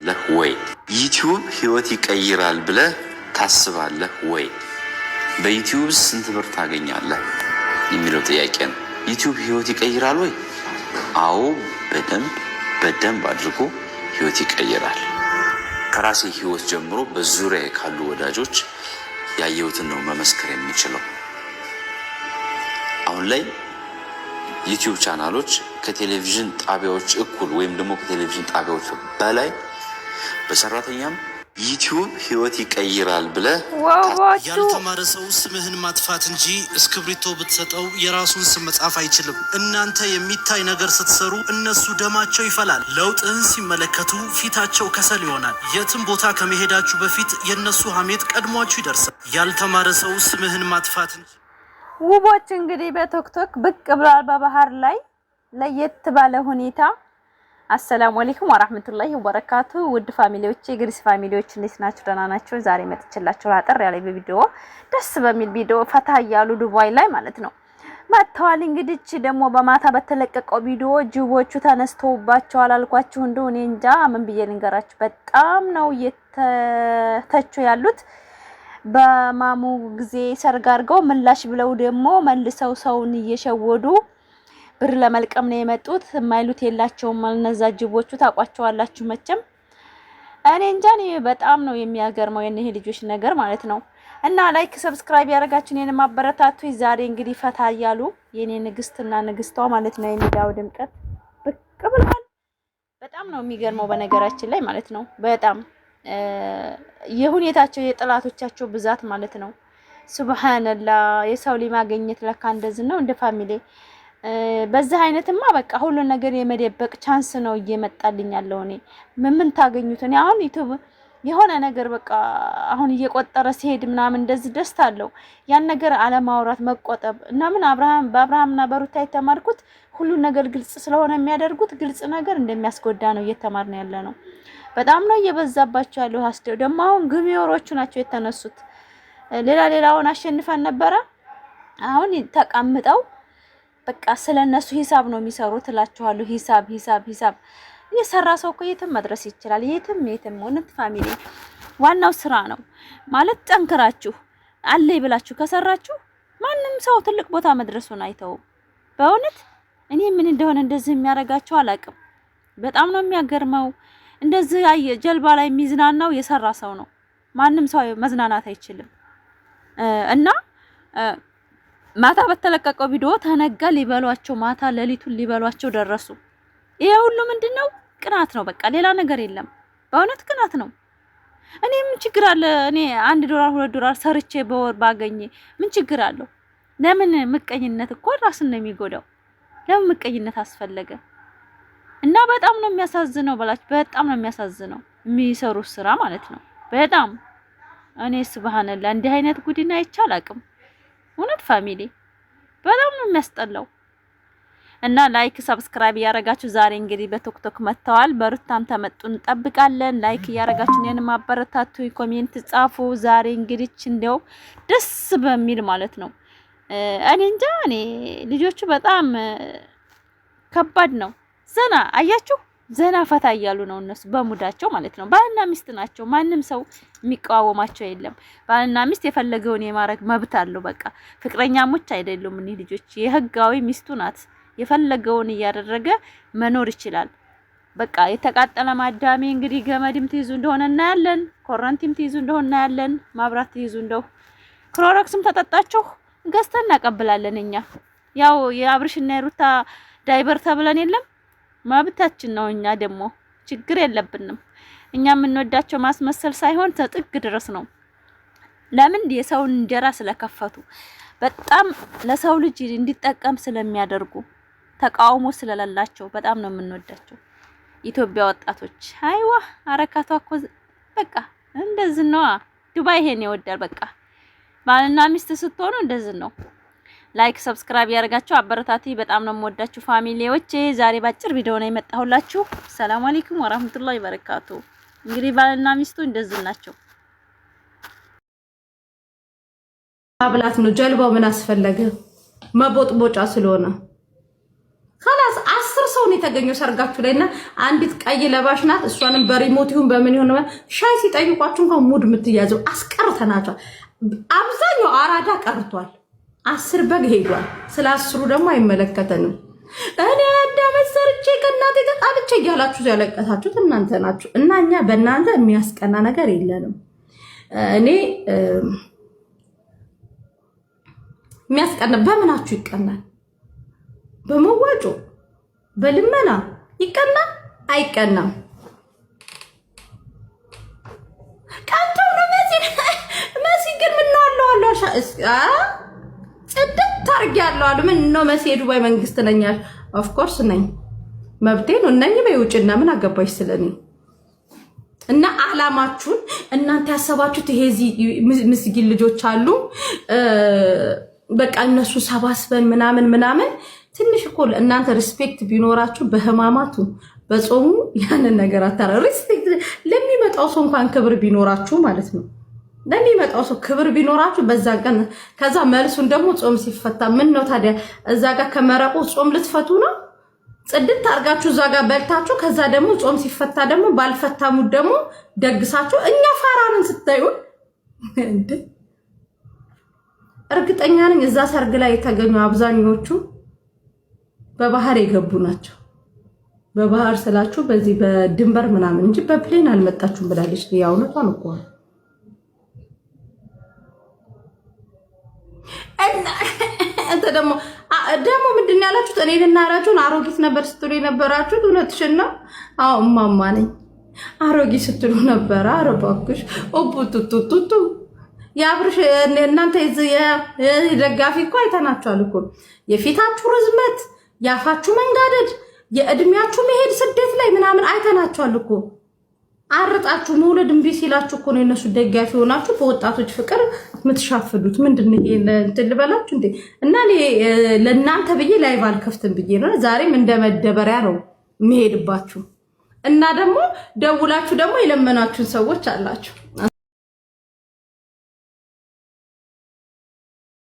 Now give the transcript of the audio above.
ወይ ዩቲዩብ ህይወት ይቀይራል ብለህ ታስባለህ ወይ? በዩቲዩብ ስንት ብር ታገኛለህ የሚለው ጥያቄ ነው። ዩቲዩብ ህይወት ይቀይራል ወይ? አዎ በደንብ አድርጎ ህይወት ይቀይራል። ከራሴ ህይወት ጀምሮ በዙሪያ ካሉ ወዳጆች ያየሁትን ነው መመስከር የምችለው። አሁን ላይ ዩቲዩብ ቻናሎች ከቴሌቪዥን ጣቢያዎች እኩል ወይም ደግሞ ከቴሌቪዥን ጣቢያዎች በላይ በሰራተኛም ዩቲዩብ ህይወት ይቀይራል ብለህ ያልተማረ ሰው ስምህን ማጥፋት እንጂ እስክብሪቶ ብትሰጠው የራሱን ስም መጻፍ አይችልም። እናንተ የሚታይ ነገር ስትሰሩ እነሱ ደማቸው ይፈላል። ለውጥህን ሲመለከቱ ፊታቸው ከሰል ይሆናል። የትም ቦታ ከመሄዳችሁ በፊት የነሱ ሀሜት ቀድሟችሁ ይደርሳል። ያልተማረ ሰው ስምህን ማጥፋት እንጂ ውቦች እንግዲህ በቶክቶክ ብቅ ብሏል በባህር ላይ ለየት ባለ ሁኔታ። አሰላሙ አለይኩም ወራህመቱላሂ ወበረካቱ። ውድ ፋሚሊዎች የግሪስ ፋሚሊዎች እንዴት ናችሁ? ደህና ናችሁ? ዛሬ መጥቼላችሁ አጠር ያለ ቪዲዮ ደስ በሚል ቪዲዮ ፈታ ያሉ ዱባይ ላይ ማለት ነው መጥተዋል። እንግዲህ ደግሞ በማታ በተለቀቀው ቪዲዮ ጅቦቹ ተነስተውባቸዋል አልኳችሁ። እንደው እኔ እንጃ ምን ብዬ ልንገራችሁ። በጣም ነው የተተቹ ያሉት። በማሙ ጊዜ ሰርግ አድርገው ምላሽ ብለው ደግሞ መልሰው ሰውን እየሸወዱ ብር ለመልቀም ነው የመጡት። የማይሉት የላቸውም። እነዛ ጅቦቹ ታቋቸዋላችሁ መቼም። እኔ እንጃ በጣም ነው የሚያገርመው የነዚህ ልጆች ነገር ማለት ነው። እና ላይክ ሰብስክራይብ ያደረጋችሁን የኔ ማበረታቱ። ዛሬ እንግዲህ ፈታ እያሉ የኔ ንግስትና ንግስቷ ማለት ነው የሚዳው ድምቀት ብቅ ብሏል። በጣም ነው የሚገርመው በነገራችን ላይ ማለት ነው። በጣም የሁኔታቸው የጥላቶቻቸው ብዛት ማለት ነው። ሱብሃንአላህ የሰው ልጅ ማግኘት ለካ እንደዚህ ነው እንደ ፋሚሊ። በዚህ አይነትማ በቃ ሁሉ ነገር የመደበቅ ቻንስ ነው እየመጣልኝ ያለው። እኔ ምን ታገኙት? እኔ አሁን ዩቲዩብ የሆነ ነገር በቃ አሁን እየቆጠረ ሲሄድ ምናምን እንደዚህ ደስታ አለው። ያን ነገር አለማውራት መቆጠብ እና ምን በአብርሃምና በሩታ የተማርኩት ሁሉ ነገር ግልጽ ስለሆነ የሚያደርጉት ግልጽ ነገር እንደሚያስጎዳ ነው እየተማርን ያለ ነው። በጣም ነው እየበዛባቸው ያለው። አስደው ደግሞ አሁን ግሚዮሮቹ ናቸው የተነሱት። ሌላውን አሸንፈን ነበረ። አሁን ተቀምጠው በቃ ስለነሱ ሂሳብ ነው የሚሰሩት እላችኋለሁ። ሂሳብ የሰራ ሰው እኮ የትም መድረስ ይችላል። የትም እውነት ፋሚሊ ዋናው ስራ ነው ማለት። ጠንክራችሁ አለይ ብላችሁ ከሰራችሁ ማንም ሰው ትልቅ ቦታ መድረሱን አይተው። በእውነት እኔ ምን እንደሆነ እንደዚህ የሚያረጋቸው አላቅም። በጣም ነው የሚያገርመው። እንደዚህ ጀልባ ላይ የሚዝናናው የሰራ ሰው ነው። ማንም ሰው መዝናናት አይችልም። እና ማታ በተለቀቀው ቪዲዮ ተነጋ ሊበሏቸው፣ ማታ ሌሊቱን ሊበሏቸው ደረሱ። ይሄ ሁሉ ምንድነው? ቅናት ነው በቃ፣ ሌላ ነገር የለም። በእውነት ቅናት ነው። እኔ ምን ችግር አለ? እኔ $1 $2 ሰርቼ በወር ባገኝ ምን ችግር አለው? ለምን ምቀኝነት እኮ ራስን ነው የሚጎዳው። ለምን ምቀኝነት አስፈለገ? እና በጣም ነው የሚያሳዝነው በላችሁ። በጣም ነው የሚያሳዝነው የሚሰሩት ስራ ማለት ነው። በጣም እኔ ሱብሃንአላህ እንዲህ አይነት ጉድና አይቻል አቅም እውነት ፋሚሊ በጣም ነው የሚያስጠላው። እና ላይክ ሰብስክራይብ ያረጋችሁ ዛሬ እንግዲህ በቶክቶክ መተዋል። በሩታም ተመጡን እንጠብቃለን። ላይክ ያረጋችሁ እኔን ማበረታቱ፣ ኮሜንት ጻፉ። ዛሬ እንግዲህ እንደው ደስ በሚል ማለት ነው። እኔ እንጃ ልጆቹ በጣም ከባድ ነው። ዘና አያችሁ፣ ዘና ፈታ እያሉ ነው እነሱ በሙዳቸው ማለት ነው። ባልና ሚስት ናቸው። ማንም ሰው የሚቃወማቸው የለም። ባልና ሚስት የፈለገውን የማረግ መብት አለው። በቃ ፍቅረኛሞች አይደሉም እነዚህ ልጆች። የህጋዊ ሚስቱ ናት። የፈለገውን እያደረገ መኖር ይችላል። በቃ የተቃጠለ ማዳሜ እንግዲህ ገመድም ትይዙ እንደሆነ እናያለን። ኮረንቲም ትይዙ እንደሆነ እናያለን። ማብራት ትይዙ እንደው ክሎሮክስም ተጠጣችሁ ገዝተን እናቀብላለን እኛ። ያው የአብርሽና የሩታ ዳይበር ተብለን የለም ማብታችን ነው። እኛ ደግሞ ችግር የለብንም። እኛ የምንወዳቸው ማስመሰል ሳይሆን ተጥግ ድረስ ነው። ለምን? የሰውን እንጀራ ስለከፈቱ በጣም ለሰው ልጅ እንዲጠቀም ስለሚያደርጉ ተቃውሞ ስለሌላቸው በጣም ነው የምንወዳቸው ኢትዮጵያ ወጣቶች። አይዋ አረካቷ እኮ በቃ እንደዚህ ነው። ዱባይ ይሄን ይወዳል። በቃ ባልና ሚስት ስትሆኑ እንደዚህ ነው። ላይክ ሰብስክራይብ ያደርጋችሁ አበረታቲ። በጣም ነው የምወዳችሁ ፋሚሊዎች። ዛሬ ባጭር ቪዲዮ ነው የመጣሁላችሁ። ሰላም አለይኩም ወራህመቱላሂ ወበረካቱ። እንግዲህ ባልና ሚስቱ እንደዚህ ናቸው። አብላት ነው ጀልባው ምን አስፈለገ? መቦጥቦጫ ስለሆነ خلاص 10 ሰው ነው የተገኘው ሰርጋችሁ ላይና አንዲት ቀይ ለባሽ ናት። እሷንም በሪሞት ይሁን በምን ይሁን ሻይ ሲጠይቋችሁ እንኳን ሙድ የምትያዘው አስቀርተናቸዋል። አብዛኛው አራዳ ቀርቷል። 10 በግ ሄዷል። ስለ 10ሩ ደግሞ አይመለከተንም። እኔ አዳመት ሰርቼ ከእናቴ ተጣልቼ እያላችሁ ያለቀሳችሁት እናንተ ናችሁ እና እኛ በእናንተ የሚያስቀና ነገር የለንም። እኔ የሚያስቀና በምናችሁ ይቀናል? በመዋጮ በልመና ይቀናል? አይቀናም። ቀንተው ነው መሲ ግን ምን ነው አለው ጽድት ታርጊያለሁ አሉ። ምን ነው መሲ የዱባይ መንግስት ነኛል? ኦፍ ኮርስ ነኝ፣ መብቴ ነው። እነኝ በውጭና ምን አገባሽ ስለኔ? እና አላማችሁን እናንተ ያሰባችሁት ይሄ ምስጊን ልጆች አሉ በቃ እነሱ ሰባስበን ምናምን ትንሽ እኮ እናንተ ሪስፔክት ቢኖራችሁ በህማማቱ በጾሙ ያንን ነገር አታረ ሪስፔክት ለሚመጣው ሰው እንኳን ክብር ቢኖራችሁ ማለት ነው። ለሚመጣው ሰው ክብር ቢኖራችሁ በዛ ቀን ከዛ መልሱን ደግሞ ጾም ሲፈታ ምን ነው ታዲያ እዛ ጋር ከመረቁ ጾም ልትፈቱ ነው? ጽድት አርጋችሁ እዛ ጋር በልታችሁ ከዛ ደግሞ ጾም ሲፈታ ደግሞ ባልፈታሙት ደግሞ ደግሳችሁ እኛ ፋራንን ስታዩ እንዴ እርግጠኛ ነኝ እዛ ሰርግ ላይ የተገኙ አብዛኞቹ በባህር የገቡ ናቸው። በባህር ስላችሁ በዚህ በድንበር ምናምን እንጂ በፕሌን አልመጣችሁም ብላለች። ያውነቷን እኮ እንተ ደግሞ ምንድን ያላችሁት? እኔ ልናራችሁን አሮጊት ነበር ስትሉ የነበራችሁት እውነትሽን ነው። አዎ እማማ ነኝ። አሮጊት ስትሉ ነበር። ኧረ እባክሽ ኦቡቱቱቱቱ ያብርሽ እናንተ የደጋፊ እኮ አይተናችኋል እኮ የፊታችሁ ርዝመት፣ ያፋችሁ መንጋደድ፣ የእድሜያችሁ መሄድ ስደት ላይ ምናምን አይተናችኋል እኮ። አርጣችሁ መውለድ እምቢ ሲላችሁ እኮ ነው የነሱ ደጋፊ ሆናችሁ በወጣቶች ፍቅር የምትሻፍዱት። ምንድነው ይሄ እንትን ልበላችሁ እንዴ? እና ለእናንተ ብዬ ላይቭ አልከፍትም ብዬ ነው። ዛሬም እንደመደበሪያ ነው የሚሄድባችሁ። እና ደግሞ ደውላችሁ ደግሞ የለመናችሁን ሰዎች አላችሁ።